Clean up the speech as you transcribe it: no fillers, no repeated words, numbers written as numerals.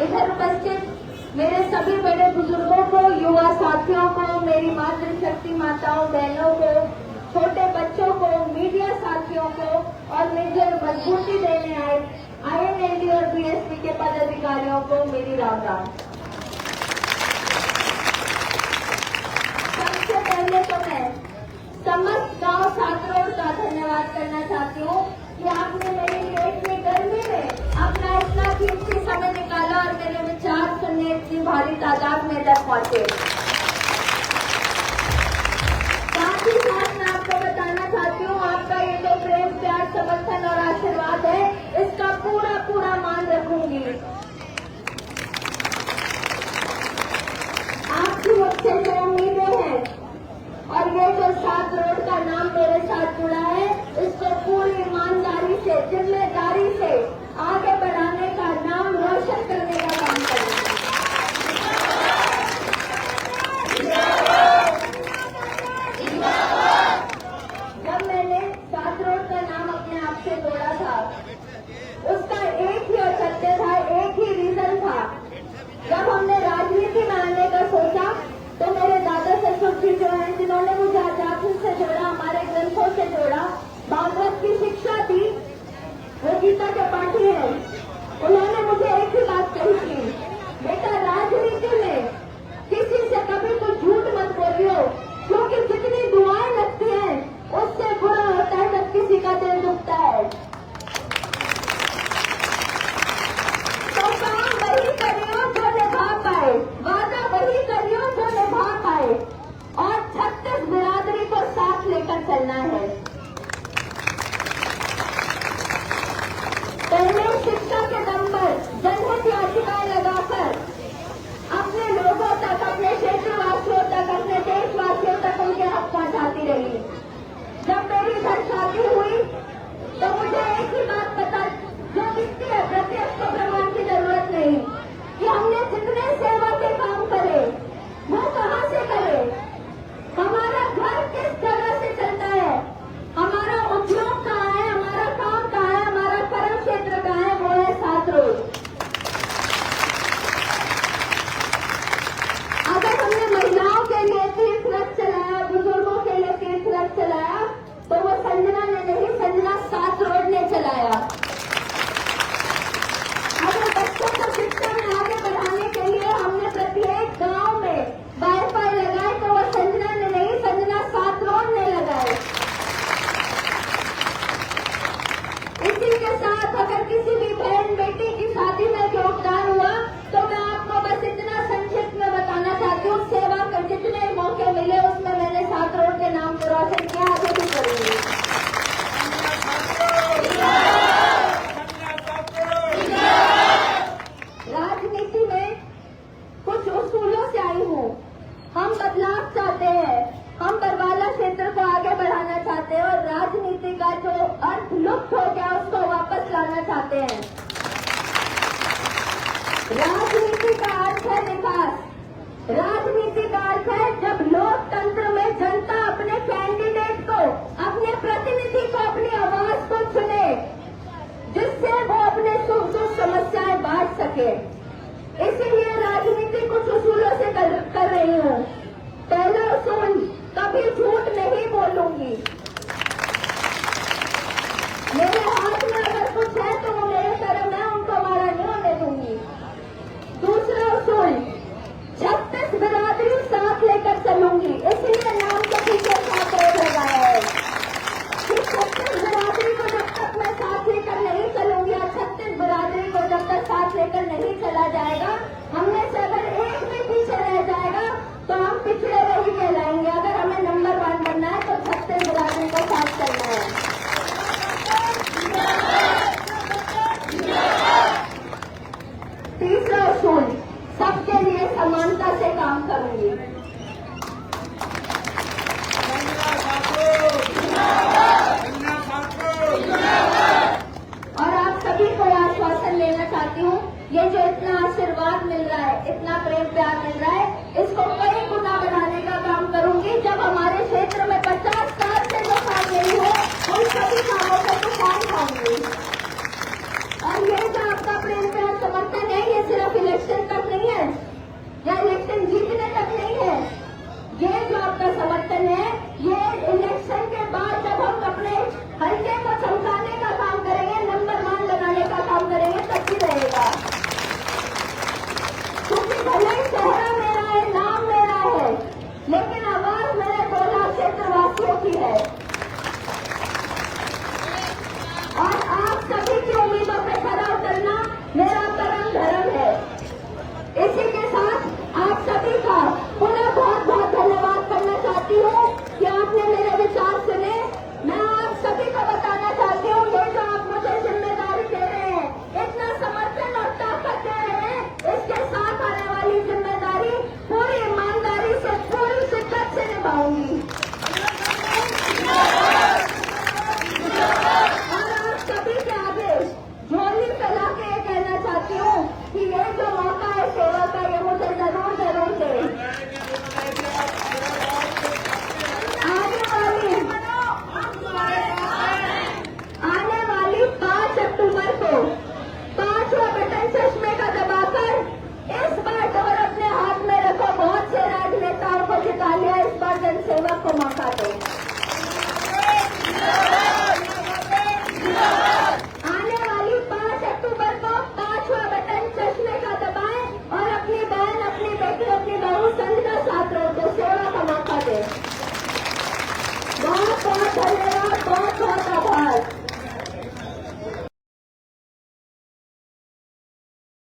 इधर उपस्थित मेरे सभी बड़े बुजुर्गों को, युवा साथियों को, मेरी मातृशक्ति माताओं बहनों को, छोटे बच्चों को, मीडिया साथियों को और मुझे मजबूती देने आए INLD और BSP के पदाधिकारियों को मेरी राम राम। सबसे पहले तो मैं समस्त गांव सातरोड का धन्यवाद करना चाहती हूँ कि आपने मेरी पेट में गर्मी में अपना इतना कीमती समय निकाला और मेरे विचार सुनने इतनी भारी तादाद में तक पहुंचे। साथ ही साथ मैं आपको बताना चाहती हूँ, आपका ये जो प्रेम प्यार समर्थन और आशीर्वाद है, इसका पूरा पूरा मान रखूंगी। आपकी मुझसे जो उम्मीदें हैं और ये जो सातरोड का नाम मेरे साथ जुड़ा है, इसको पूरी ईमानदारी से, जिम्मेदारी से आगे बढ़ाने का, नाम रोशन करने का काम करेंगे। जब मैंने सातरोड का नाम अपने आप से जोड़ा था, उसका एक ही औचित्य था, एक ही रीजन था। जब हमने राजनीति में आने का सोचा तो मेरे दादा ससुर जी जो हैं, जिन्होंने मुझे आजादी से जोड़ा, हमारे ग्रंथों से जोड़ा, भागवत की शिक्षा दी, वो गीता के पाठी है, उन्होंने मुझे एक ही बात कही थी, बेटा राजनीति में किसी से कभी कुछ झूठ मत बोलियो, क्योंकि जितनी दुआएं लगती हैं उससे बुरा होता है जब किसी का दिल दुखता है। तो काम वही करियो जो निभा पाए, वादा वही करियो जो निभा पाए, और 36 बिरादरी को साथ लेकर चलना है। पहले शिक्षा के दम पर जनहित याचिकाएं लगाकर अपने लोगों तक, अपने क्षेत्रवासियों तक, अपने देशवासियों तक उनके हक पहुंचाती रही। जब मेरी घर शादी हुई तो मुझे एक ही बात पता जो दिखती है, प्रत्यक्ष को प्रमाण की जरूरत नहीं, कि हमने जितने सेवा के काम करे वो कहाँ से करे, हमारा घर किस जगह से चलता है, हमारा उद्योग कहाँ है, हमारा काम कहाँ है, हमारा कर्म क्षेत्र कहाँ है, वो है सातरोड। अगर हमने महिलाओं के लिए तीर्थ रथ चलाया, बुजुर्गों के लिए तीर्थ रथ चलाया, तो वो संजना ने नहीं, संजना सातरोड ने चलाया। अगर बच्चों को शिक्षा में आगे बढ़ाने के लिए हमने प्रत्येक गांव में वाईफाई लगाए, तो वो संजना ने नहीं, संजना सातरोड ने लगाए। इसी के साथ अगर किसी भी बहन बेटी की शादी में योगदान हुआ, तो मैं आपको बस इतना संक्षिप्त में बताना चाहती हूँ, सेवा कर जितने मौके मिले उसमें मैंने सातरोड के नाम को रोशन किया, आगे भी करूंगी। राजनीति में कुछ उसूलों से आई हूँ। हम बदलाव चाहते हैं, हम बरवाला क्षेत्र को आगे बढ़ाना चाहते हैं और राजनीति का जो अर्थ लुप्त हो गया उसको वापस लाना चाहते हैं। राजनीति का अर्थ है विकास, राजनीति का अर्थ है जब लोकतंत्र में जनता अपने कैंडिडेट को, अपने प्रतिनिधि को, अपनी आवाज को चुने, जिससे वो अपने सुख दुख समस्याएं बांट सके। इसीलिए राजनीति कुछ उसूलों से कर रही हूँ। पहला उसूल, कभी झूठ नहीं बोलूंगी। मेरे हाथ में अगर कुछ है तो वो मेरे कर्म है, उनको मारा नहीं होने दूंगी। दूसरा उसूल, 36 बिरादरी साथ लेकर चलूंगी, इसीलिए नाम के पीछे सातरोड लगाया है कि 36 बिरादरी को जब तक मैं साथ लेकर नहीं चलूंगी और 36 बिरादरी को जब तक साथ लेकर नहीं चला जाएगा, हमने से अगर एक भी पीछे रह जाएगा तो हम पिछड़े रही कहलाएंगे। अगर हमें नंबर 1 बनना है तो 36 बिरादरी को साथ चलना है। तीसरा उसूल, सबके लिए समानता से काम करूंगी। और आप सभी को आश्वासन लेना चाहती हूँ, ये जो इतना आशीर्वाद मिल रहा है, इतना प्रेम प्यार मिल रहा है, इसको कई गुना बढ़ाने का काम करूंगी। जब हमारे क्षेत्र में 50 साल से जो काम नहीं हो, उन सभी कामों को तो काम खाऊंगी। और ये जो आपका प्रेम प्यार समर्थन है, ये सिर्फ को